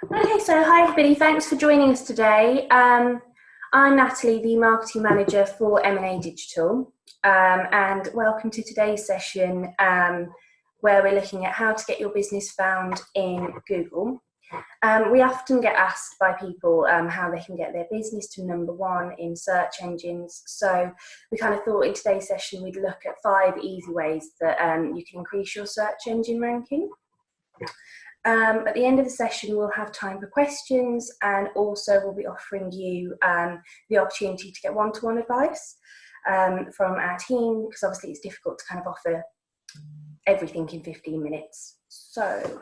Okay, so hi everybody, thanks for joining us today. I'm Natalie, the Marketing Manager for MNA Digital, and welcome to today's session where we're looking at how to get your business found in Google. We often get asked by people how they can get their business to #1 in search engines, so we kind of thought in today's session we'd look at 5 easy ways that you can increase your search engine ranking. At the end of the session, we'll have time for questions, and also we'll be offering you the opportunity to get one-to-one advice from our team, because obviously it's difficult to kind of offer everything in 15 minutes. So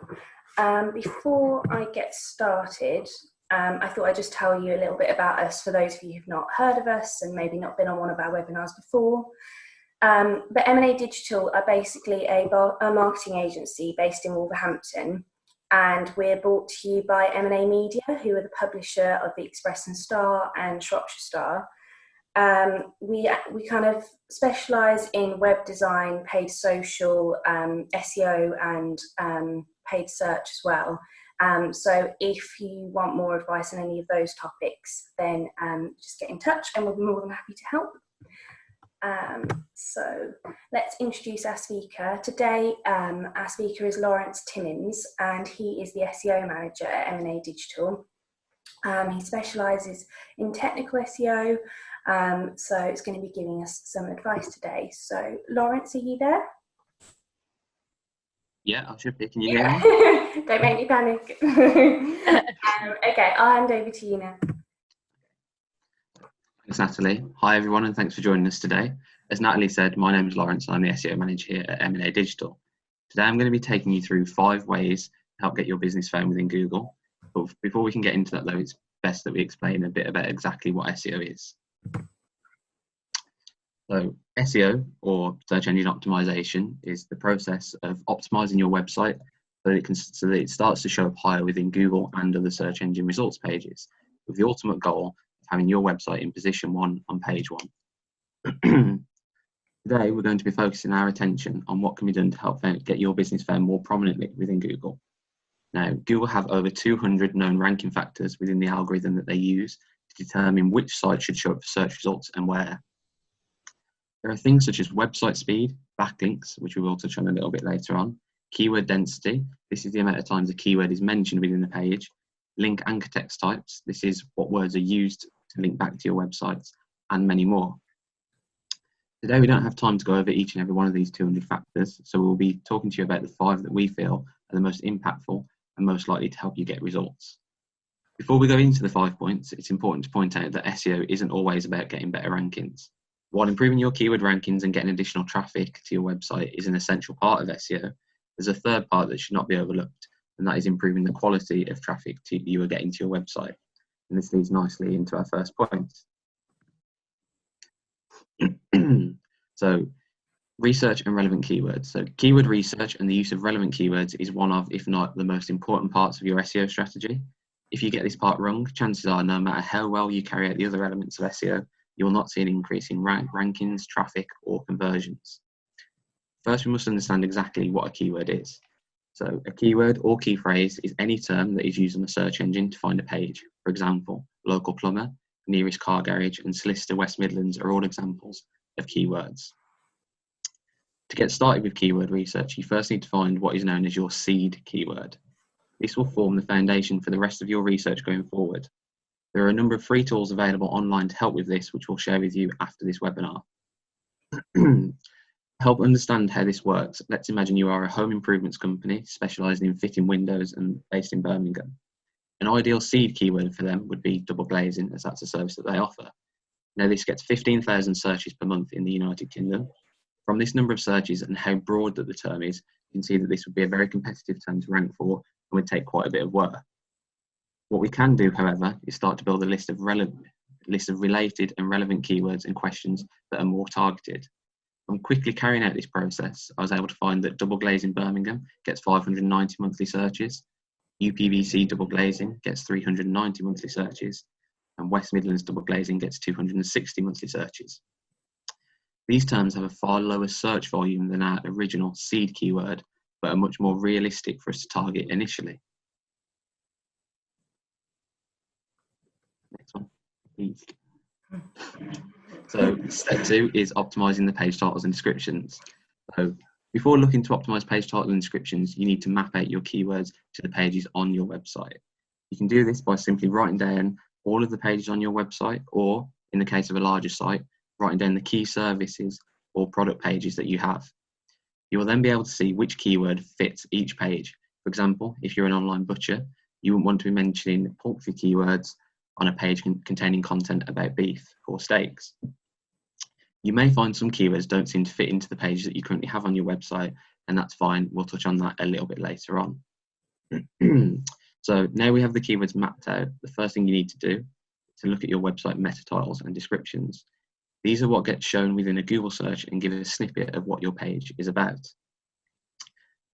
before I get started, I thought I'd just tell you a little bit about us for those of you who've not heard of us and maybe not been on one of our webinars before. But MNA Digital are basically a marketing agency based in Wolverhampton, and we're brought to you by MNA Media, who are the publisher of the Express and Star and Shropshire Star. We kind of specialise in web design, paid social, SEO, and paid search as well. So if you want more advice on any of those topics, then just get in touch and we'll be more than happy to help. So let's introduce our speaker. Today, our speaker is Lawrence Timmins, and he is the SEO manager at MNA Digital. He specialises in technical SEO, so it's going to be giving us some advice today. So Lawrence, are you there? Yeah, I should be. Can you hear me? Don't make me panic. Okay, I'll hand over to you now. Thanks, Natalie. Hi, everyone, and thanks for joining us today. As Natalie said, my name is Lawrence, and I'm the SEO manager here at MNA Digital. Today, I'm going to be taking you through 5 ways to help get your business found within Google. But before we can get into that, though, it's best that we explain a bit about exactly what SEO is. So, SEO, or search engine optimization, is the process of optimizing your website so that it starts to show up higher within Google and other search engine results pages, with the ultimate goal having your website in position 1 on page 1. Today, we're going to be focusing our attention on what can be done to help get your business found more prominently within Google. Now, Google have over 200 known ranking factors within the algorithm that they use to determine which site should show up for search results and where. There are things such as website speed, backlinks, which we will touch on a little bit later on, keyword density, this is the amount of times a keyword is mentioned within the page, link anchor text types, this is what words are used to link back to your websites, and many more. Today we don't have time to go over each and every one of these 200 factors, so we'll be talking to you about the 5 that we feel are the most impactful and most likely to help you get results. Before we go into the 5 points, it's important to point out that SEO isn't always about getting better rankings. While improving your keyword rankings and getting additional traffic to your website is an essential part of SEO, there's a third part that should not be overlooked, and that is improving the quality of traffic you are getting to your website. And this leads nicely into our first point. So, research and relevant keywords. So, keyword research and the use of relevant keywords is one of, if not the most important parts of your SEO strategy. If you get this part wrong, chances are no matter how well you carry out the other elements of SEO, you will not see an increase in rankings, traffic, or conversions. First, we must understand exactly what a keyword is. So, a keyword or key phrase is any term that is used on a search engine to find a page. For example, local plumber, nearest car garage, and solicitor West Midlands are all examples of keywords. To get started with keyword research, you first need to find what is known as your seed keyword. This will form the foundation for the rest of your research going forward. There are a number of free tools available online to help with this, which we'll share with you after this webinar. To help understand how this works, let's imagine you are a home improvements company specialising in fitting windows and based in Birmingham. An ideal seed keyword for them would be double glazing, as that's a service that they offer. Now, this gets 15,000 searches per month in the United Kingdom. From this number of searches and how broad that the term is, you can see that this would be a very competitive term to rank for and would take quite a bit of work. What we can do, however, is start to build a list of related and relevant keywords and questions that are more targeted. From quickly carrying out this process, I was able to find that double glazing Birmingham gets 590 monthly searches, UPVC double glazing gets 390 monthly searches, and West Midlands double glazing gets 260 monthly searches. These terms have a far lower search volume than our original seed keyword, but are much more realistic for us to target initially. East. So step 2 is optimizing the page titles and descriptions. So before looking to optimize page title and descriptions, you need to map out your keywords to the pages on your website. You can do this by simply writing down all of the pages on your website, or in the case of a larger site, writing down the key services or product pages that you have. You will then be able to see which keyword fits each page. For example, if you're an online butcher, you wouldn't want to be mentioning poultry keywords on a page containing content about beef or steaks. You may find some keywords don't seem to fit into the pages that you currently have on your website, and that's fine. We'll touch on that a little bit later on. So now we have the keywords mapped out, the first thing you need to do is to look at your website meta titles and descriptions. These are what gets shown within a Google search and give a snippet of what your page is about.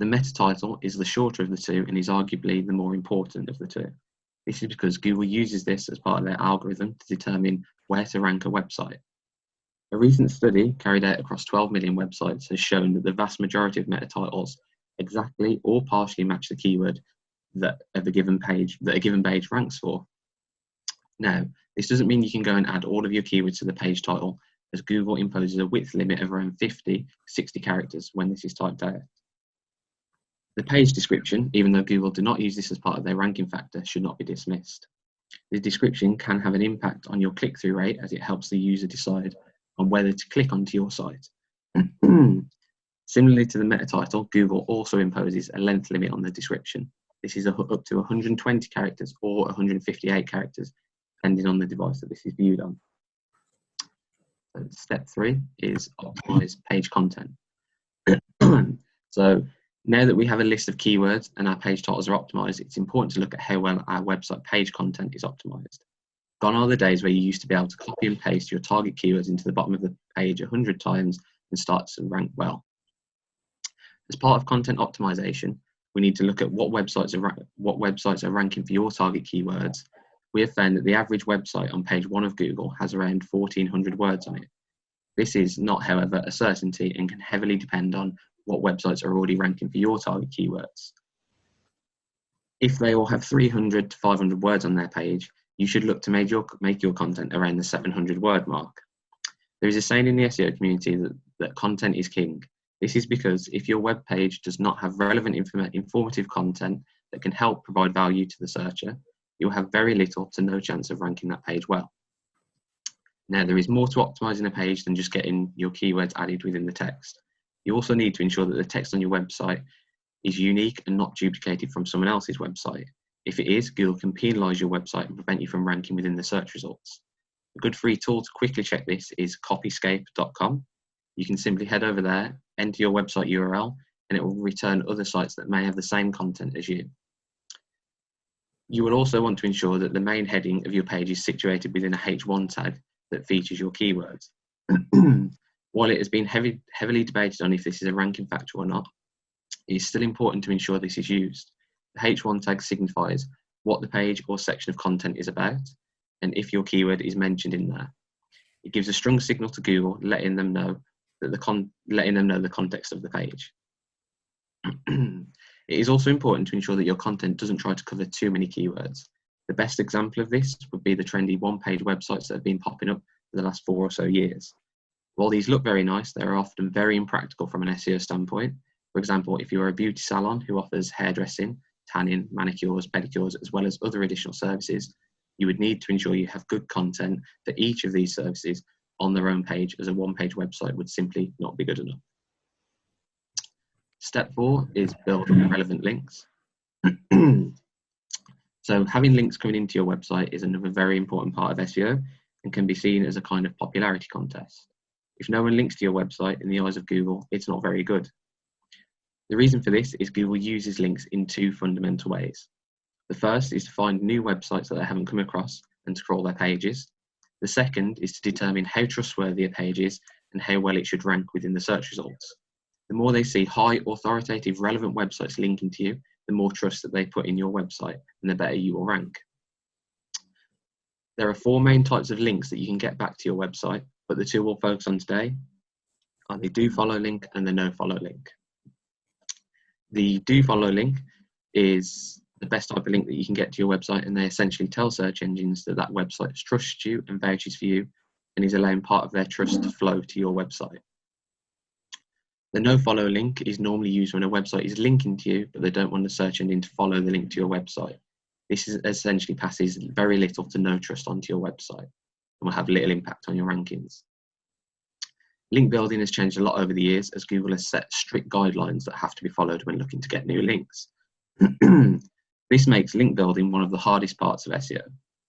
The meta title is the shorter of the two and is arguably the more important of the two. This is because Google uses this as part of their algorithm to determine where to rank a website. A recent study carried out across 12 million websites has shown that the vast majority of meta titles exactly or partially match the keyword that a given page ranks for. Now, this doesn't mean you can go and add all of your keywords to the page title, as Google imposes a width limit of around 50 to 60 characters when this is typed out. The page description, even though Google do not use this as part of their ranking factor, should not be dismissed. The description can have an impact on your click-through rate, as it helps the user decide on whether to click onto your site. Similarly to the meta title, Google also imposes a length limit on the description. This is up to 120 characters or 158 characters, depending on the device that this is viewed on. So step 3 is optimize page content. So now that we have a list of keywords and our page titles are optimized, it's important to look at how well our website page content is optimized. Gone are the days where you used to be able to copy and paste your target keywords into the bottom of the page 100 times and start to rank well. As part of content optimization, we need to look at what websites are ranking for your target keywords. We have found that the average website on page 1 of Google has around 1,400 words on it. This is not, however, a certainty and can heavily depend on what websites are already ranking for your target keywords. If they all have 300 to 500 words on their page, you should look to make your content around the 700 word mark. There is a saying in the SEO community that content is king. This is because if your web page does not have relevant informative content that can help provide value to the searcher, you'll have very little to no chance of ranking that page well. Now, there is more to optimizing a page than just getting your keywords added within the text. You also need to ensure that the text on your website is unique and not duplicated from someone else's website. If it is, Google can penalize your website and prevent you from ranking within the search results. A good free tool to quickly check this is copyscape.com. You can simply head over there, enter your website URL, and it will return other sites that may have the same content as you. You will also want to ensure that the main heading of your page is situated within a H1 tag that features your keywords. While it has been heavily debated on if this is a ranking factor or not, it is still important to ensure this is used. The H1 tag signifies what the page or section of content is about, and if your keyword is mentioned in there. It gives a strong signal to Google, letting them know the context of the page. It is also important to ensure that your content doesn't try to cover too many keywords. The best example of this would be the trendy one-page websites that have been popping up for the last 4 or so years. While these look very nice, they are often very impractical from an SEO standpoint. For example, if you are a beauty salon who offers hairdressing, tanning, manicures, pedicures, as well as other additional services, you would need to ensure you have good content for each of these services on their own page, as a one-page website would simply not be good enough. Step 4 is build relevant links. So having links coming into your website is another very important part of SEO and can be seen as a kind of popularity contest. If no one links to your website in the eyes of Google, it's not very good. The reason for this is Google uses links in 2 fundamental ways. The first is to find new websites that they haven't come across and to crawl their pages. The second is to determine how trustworthy a page is and how well it should rank within the search results. The more they see high, authoritative, relevant websites linking to you, the more trust that they put in your website and the better you will rank. There are 4 main types of links that you can get back to your website, but the 2 we'll focus on today are the do follow link and the no follow link. The do follow link is the best type of link that you can get to your website, and they essentially tell search engines that that website trusts you and vouches for you and is allowing part of their trust to flow to your website. The no-follow link is normally used when a website is linking to you, but they don't want the search engine to follow the link to your website. This essentially passes very little to no trust onto your website and will have little impact on your rankings. Link building has changed a lot over the years as Google has set strict guidelines that have to be followed when looking to get new links. This makes link building one of the hardest parts of SEO.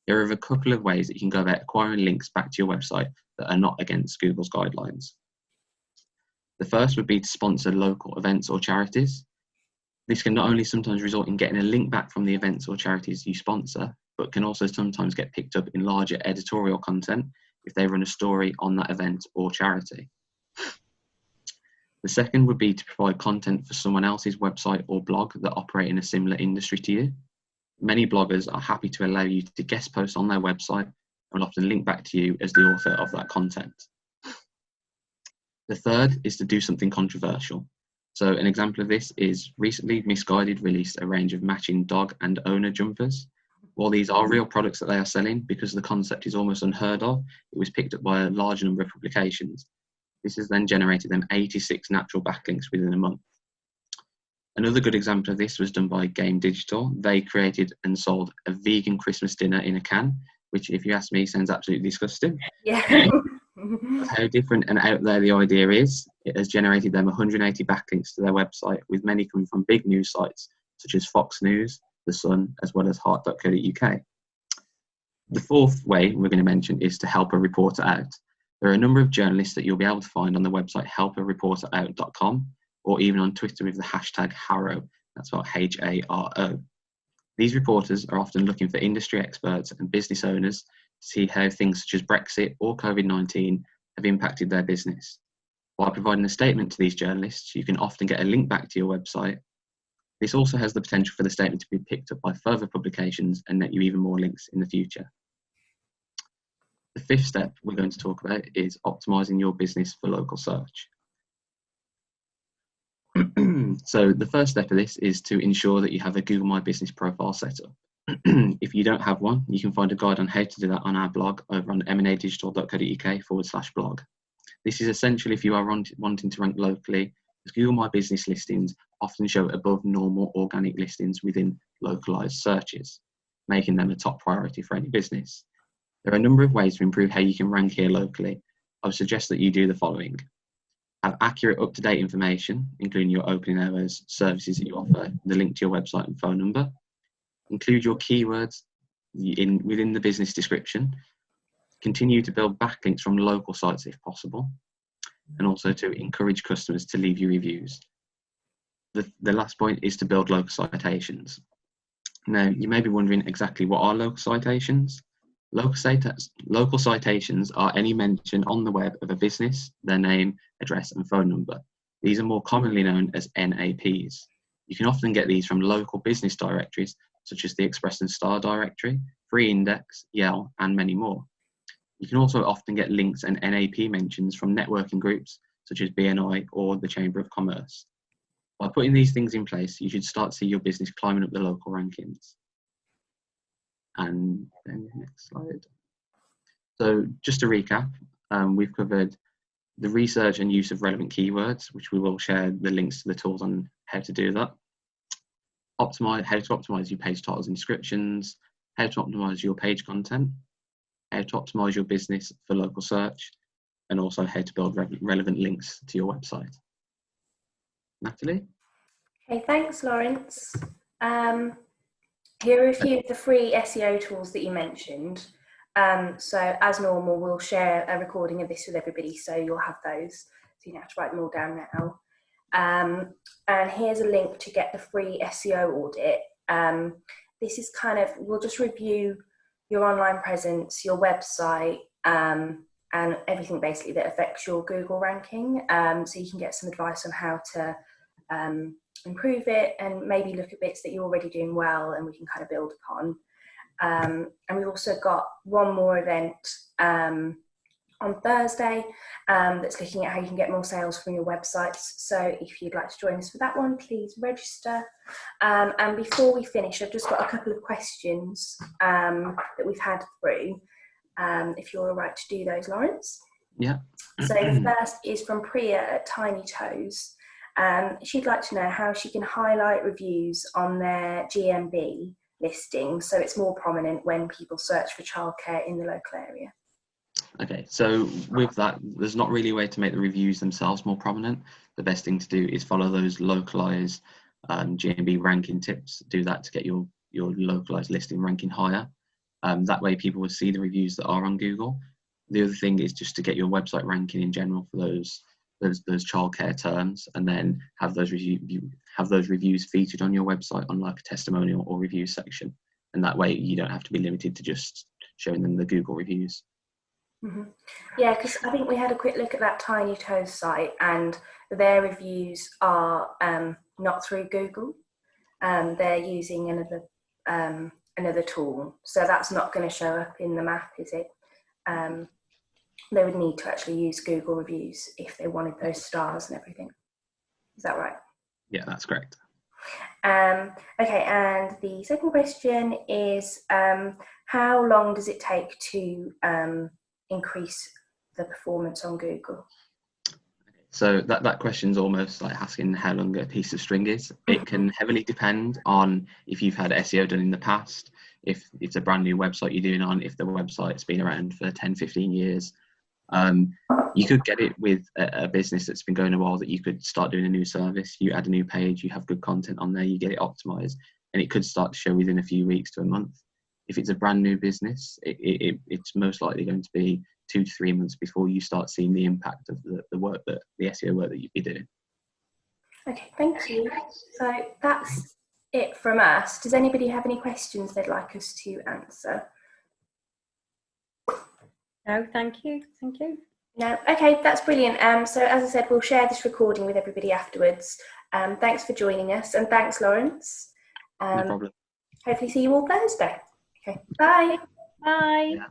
There are a couple of ways that you can go about acquiring links back to your website that are not against Google's guidelines. The first would be to sponsor local events or charities. This can not only sometimes result in getting a link back from the events or charities you sponsor, but can also sometimes get picked up in larger editorial content if they run a story on that event or charity. The second would be to provide content for someone else's website or blog that operate in a similar industry to you. Many bloggers are happy to allow you to guest post on their website and will often link back to you as the author of that content. The third is to do something controversial. So an example of this is recently Misguided released a range of matching dog and owner jumpers. While these are real products that they are selling, because the concept is almost unheard of, it was picked up by a large number of publications. This has then generated them 86 natural backlinks within a month. Another good example of this was done by MNA Digital. They created and sold a vegan Christmas dinner in a can, which, if you ask me, sounds absolutely disgusting. Yeah. How different and out there the idea is, it has generated them 180 backlinks to their website, with many coming from big news sites such as Fox News, The Sun, as well as heart.co.uk. The fourth way we're going to mention is to help a reporter out. There are a number of journalists that you'll be able to find on the website helpareporterout.com, or even on Twitter with the hashtag Haro, that's spelled H-A-R-O. These reporters are often looking for industry experts and business owners to see how things such as Brexit or COVID-19 have impacted their business. By providing a statement to these journalists, you can often get a link back to your website. This also has the potential for the statement to be picked up by further publications and net you even more links in the future. The fifth step we're going to talk about is optimizing your business for local search. So the first step of this is to ensure that you have a Google My Business profile set up. If you don't have one, you can find a guide on how to do that on our blog over on mnadigital.co.uk/blog. This is essential if you are wanting to rank locally, as Google My Business listings often show above normal organic listings within localized searches, making them a top priority for any business. There are a number of ways to improve how you can rank here locally. I would suggest that you do the following. Have accurate, up-to-date information, including your opening hours, services that you offer, the link to your website and phone number. Include your keywords within the business description. Continue to build backlinks from local sites if possible, and also to encourage customers to leave you reviews. The last point is to build local citations. Now, you may be wondering exactly what are local citations. Local citations are any mention on the web of a business, their name, address, and phone number. These are more commonly known as NAPs. You can often get these from local business directories, such as the Express and Star directory, Free Index, Yell, and many more. You can also often get links and NAP mentions from networking groups, such as BNI or the Chamber of Commerce. By putting these things in place, you should start to see your business climbing up the local rankings. And then next slide. So just to recap, we've covered the research and use of relevant keywords, which we will share the links to the tools on how to do that. How to optimize your page titles and descriptions, how to optimize your page content, how to optimize your business for local search, and also how to build relevant links to your website. Natalie? Okay, thanks, Lawrence. Here are a few of the free SEO tools that you mentioned. So as normal, we'll share a recording of this with everybody, so you'll have those, so you don't have to write them all down now. And here's a link to get the free SEO audit. This is kind of, we'll just review your online presence, your website, and everything basically that affects your Google ranking. So you can get some advice on how to improve it, and maybe look at bits that you're already doing well and we can kind of build upon. And we've also got one more event on Thursday, that's looking at how you can get more sales from your websites. So if you'd like to join us for that one, please register. And before we finish, I've just got a couple of questions that we've had through. If you're all right to do those, Lawrence. Yeah. So the first is from Priya at Tiny Toes. She'd like to know how she can highlight reviews on their GMB listing so it's more prominent when people search for childcare in the local area. Okay, so with that, there's not really a way to make the reviews themselves more prominent. The best thing to do is follow those localized GMB ranking tips. Do that to get your localized listing ranking higher. That way people will see the reviews that are on Google. The other thing is just to get your website ranking in general for those childcare terms, and then have those reviews featured on your website on like a testimonial or review section. And that way you don't have to be limited to just showing them the Google reviews. Mm-hmm. Yeah, because I think we had a quick look at that Tiny Toes site, and their reviews are not through Google. They're using another tool, so that's not going to show up in the map, is it? They would need to actually use Google reviews if they wanted those stars and everything. Is that right? Yeah, that's correct. Okay, and the second question is how long does it take to increase the performance on Google? So that question's almost like asking how long a piece of string is. It can heavily depend on if you've had SEO done in the past, if it's a brand new website you're doing on, if the website's been around for 10, 15 years. You could get it with a business that's been going a while, that you could start doing a new service, you add a new page, you have good content on there, you get it optimized, and it could start to show within a few weeks to a month. If it's a brand new business, it's most likely going to be 2 to 3 months before you start seeing the impact of the work, that the SEO work that you'd be doing. Okay, thank you. So that's it from us. Does anybody have any questions they'd like us to answer? No, thank you. Thank you. No, okay, that's brilliant. So as I said, we'll share this recording with everybody afterwards. Thanks for joining us, and thanks, Lawrence. No problem. Hopefully see you all Thursday. Okay, bye. Bye. Yeah.